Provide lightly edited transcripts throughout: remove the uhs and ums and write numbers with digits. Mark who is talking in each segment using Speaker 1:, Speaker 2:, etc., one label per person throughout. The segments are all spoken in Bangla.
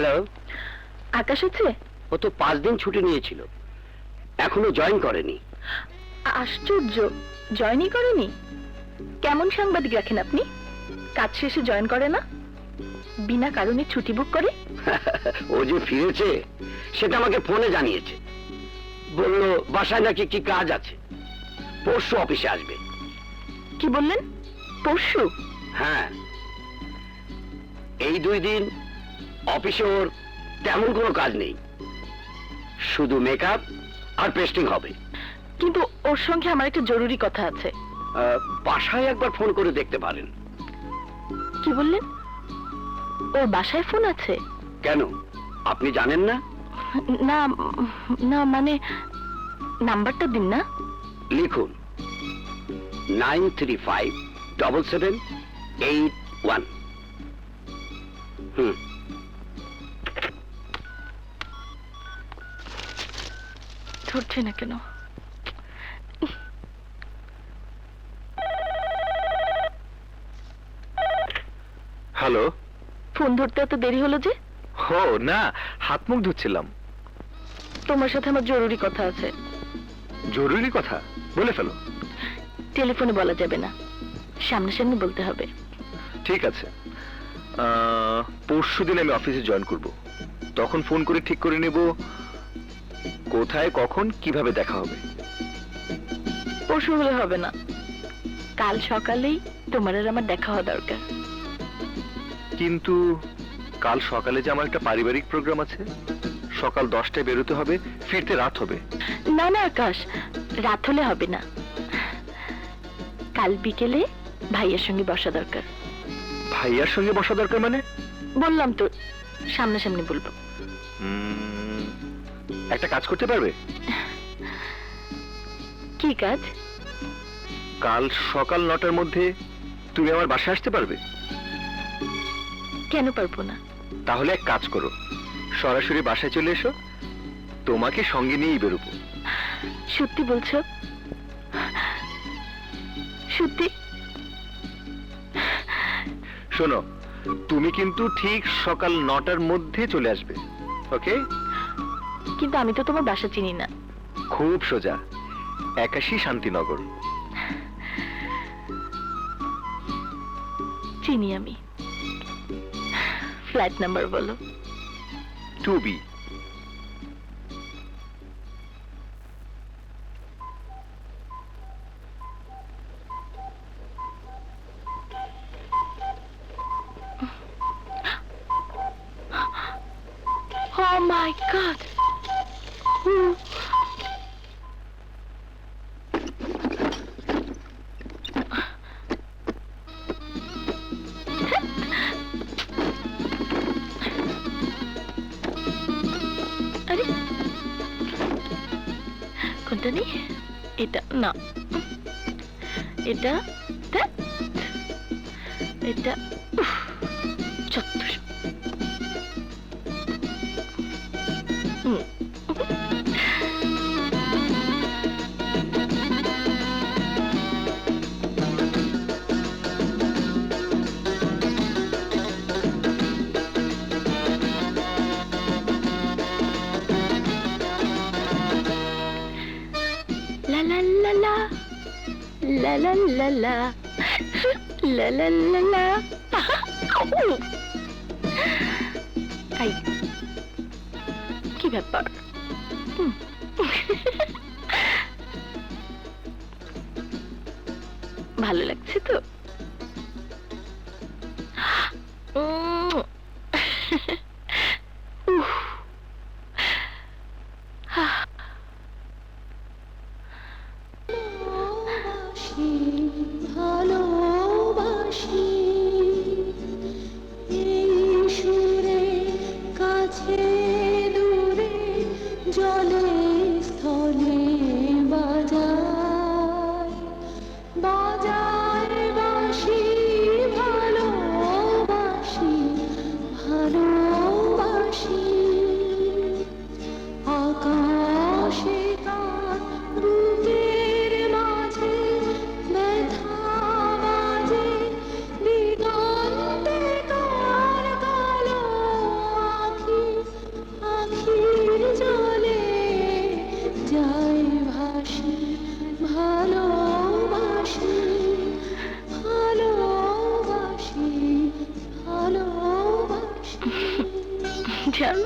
Speaker 1: হ্যালো।
Speaker 2: আকাশ আছে?
Speaker 1: ও তো 5 দিন ছুটি নিয়েছিল, এখনো জয়েন করেনি।
Speaker 2: আশ্চর্য, জয়েনই করেনি? কেমন সাংবাদিক রাখেন আপনি? কাজ শেষে জয়েন করে না, বিনা কারণে ছুটি বুক করে?
Speaker 1: ও যে ফিরেছে সেটা আমাকে ফোনে জানিয়েছে, বলল বাসায় নাকি কি কাজ আছে, পরশু অফিসে আসবে।
Speaker 2: কি বললেন, পরশু?
Speaker 1: হ্যাঁ, এই 2 দিন অফিসে ওর তেমন কোনো কাজ নেই, শুধু মেকআপ আর পেস্টিং হবে।
Speaker 2: কিন্তু ওর সঙ্গে আমার একটা জরুরি কথা আছে।
Speaker 1: বাসায় একবার ফোন করে দেখতে পারেন।
Speaker 2: কি বললেন? ওর বাসায় ফোন আছে?
Speaker 1: কেন, আপনি জানেন না?
Speaker 2: না না, মানে নাম্বারটা দিন না।
Speaker 1: লিখুন 93577881।
Speaker 2: ধরছে না কেন?
Speaker 3: হ্যালো।
Speaker 2: ফোন ধরতে এত দেরি হলো যে?
Speaker 3: ও না, হাত মুখ ধুচ্ছিলাম।
Speaker 2: তোমার সাথে আমার জরুরি কথা আছে।
Speaker 3: জরুরি কথা? বলে ফেলো।
Speaker 2: টেলিফোনে বলা যাবে না, সামনাসামনি বলতে হবে।
Speaker 3: ঠিক আছে, পরশু দিন আমি অফিসে জয়েন করব, তখন ফোন করে ঠিক করে নেব কোথায় কখন কিভাবে দেখা হবে।
Speaker 2: পরশু হলে হবে না, কাল সকালেই তোমার আর আমার দেখা হওয়া দরকার।
Speaker 3: কিন্তু কাল সকালে যে আমার একটা পারিবারিক প্রোগ্রাম আছে, সকাল 10টায় বেরোতে হবে, ফিরতে রাত হবে।
Speaker 2: না না আকাশ, রাত হলে হবে না, কাল বিকেলে ভাইয়ের সঙ্গে বসা দরকার।
Speaker 3: ভাইয়ার সঙ্গে বসা দরকার মানে?
Speaker 2: বললাম তো, সামনাসামনি বলবো।
Speaker 3: একটা কাজ করতে পারবে?
Speaker 2: কি কাজ?
Speaker 3: কাল সকাল 9টার মধ্যে তুমি আমার বাসায় আসতে পারবে?
Speaker 2: কেন পারবো না?
Speaker 3: তাহলে এক কাজ করো, সরাসরি বাসায় চলে এসো, তোমাকে সঙ্গে নিয়েই বেরোবো।
Speaker 2: সত্যি বলছো? সত্যি?
Speaker 3: শোনো, তুমি কিন্তু ঠিক সকাল 9টার মধ্যে চলে আসবে, ওকে?
Speaker 2: কিন্তু আমি তো তোমার বাসা চিনি না।
Speaker 3: খুব সোজা, 81 শান্তিনগর।
Speaker 2: চিনি আমি। ফ্ল্যাট নাম্বার বলো।
Speaker 3: 2B।
Speaker 2: Oh my God! আরে কোনটা নেই? এটা না, এটা এটা চত্বর। La la la la la la la la la la la la। এই কি ব্যাপার? ভালো লাগছে তো? জান।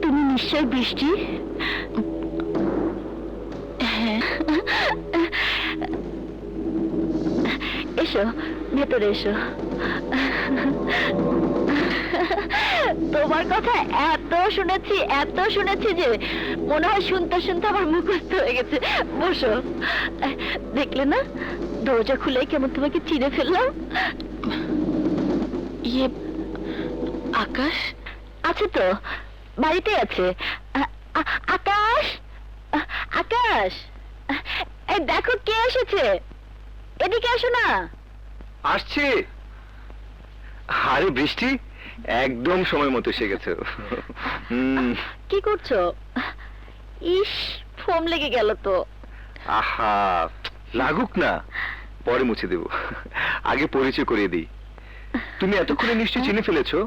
Speaker 2: তুমি নিশ্চয় বৃষ্টি? হ্যাঁ। এসো, ভেতরে এসো। তোমার কথা এত শুনেছি যে মনে হয় শুনতে শুনতে আমার মুখস্থ হয়ে গেছে। বসো। দেখলে না, দরজা খুলে কেমন তোমাকে চিনে ফেললাম। ইয়ে, আকাশ আছে তো, বাড়িতে আছে। আকাশ, আকাশ, এই দেখো কে এসেছে, এদিকে আসো না।
Speaker 3: আসছে। আরে বৃষ্টি, একদম সময় মতো এসে গেছে।
Speaker 2: কি করছো? ইস, ফোম লেগে গেল তো।
Speaker 3: আহা, লাগুক না, পরে মুছে দেব। আগে পরিচয় করিয়ে দিই। তুমি এতক্ষণে নিশ্চয়ই চিনে ফেলেছো,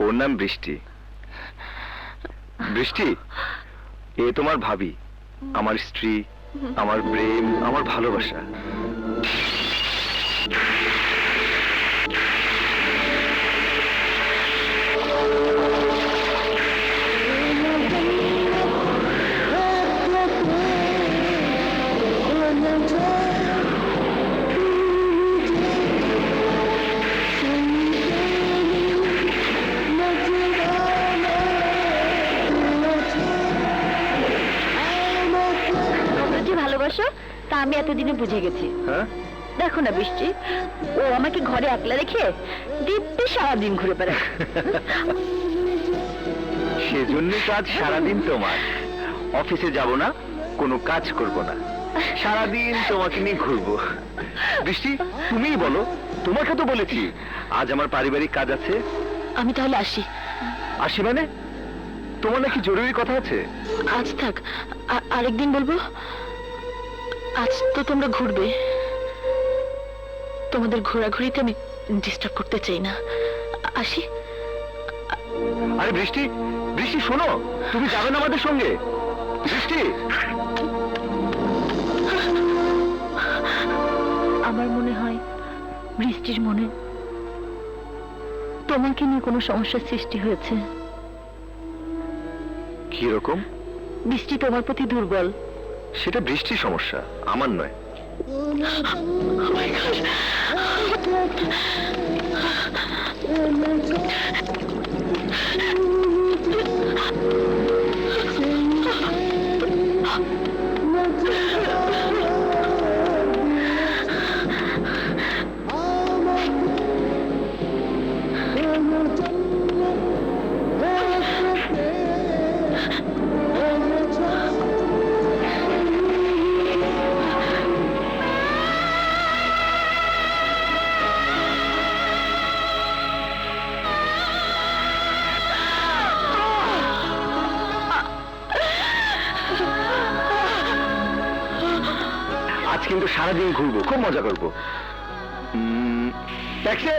Speaker 3: ওর নাম বৃষ্টি। বৃষ্টি, এ তোমার ভাবি, আমার স্ত্রী, আমার প্রেম, আমার ভালোবাসা।
Speaker 2: তোমরা যে ভালোবাসো তা আমি এতদিনে বুঝে গেছি।
Speaker 3: হ্যাঁ,
Speaker 2: দেখো না বৃষ্টি, ও আমাকে ঘরে একলা রেখে দিব্যি সারাদিন ঘুরে বেড়ায়।
Speaker 3: সেজন্যই কাজ সারাদিন তোমার। অফিসে যাব না, কোনো কাজ করব না, সারাদিন তোমাকে নিয়ে ঘুরবো। বৃষ্টি, তুমিই বলো, তোমাকে তো বলেছি আজ আমার পারিবারিক কাজ আছে।
Speaker 2: আমি তাহলে আসি।
Speaker 3: আসি মানে? তোমার নাকি জরুরি কথা আছে?
Speaker 2: আজ থাক, আরেকদিন বলবো। আজ তো তোমরা ঘুরবে, তোমাদের ঘোরাঘুরিতে আমি ডিস্টার্ব করতে চাই না। আসি।
Speaker 3: আরে বৃষ্টি, বৃষ্টি শোনো, তুমি যাবে না আমাদের সঙ্গে? বৃষ্টি,
Speaker 2: আমার মনে হয় বৃষ্টির মনে তোমাকে নিয়ে কোনো সমস্যার সৃষ্টি হয়েছে।
Speaker 3: কি রকম?
Speaker 2: বৃষ্টি তোমার প্রতি দুর্বল।
Speaker 3: সেটা বৃষ্টির সমস্যা, আমার নয়। আজ কিন্তু সারাদিন ঘুরবো, খুব মজা করবো। ট্যাক্সি,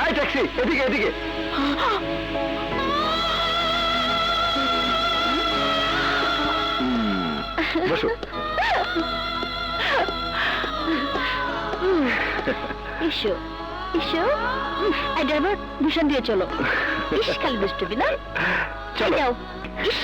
Speaker 3: এই ট্যাক্সি, এদিকে এদিকে। বসো।
Speaker 2: এসো এসো, এই ড্রাইভার ভীষণ দিয়ে চলো। ইস, খালি দুষ্টুমি না।
Speaker 3: চলো।
Speaker 2: যাও। ইস।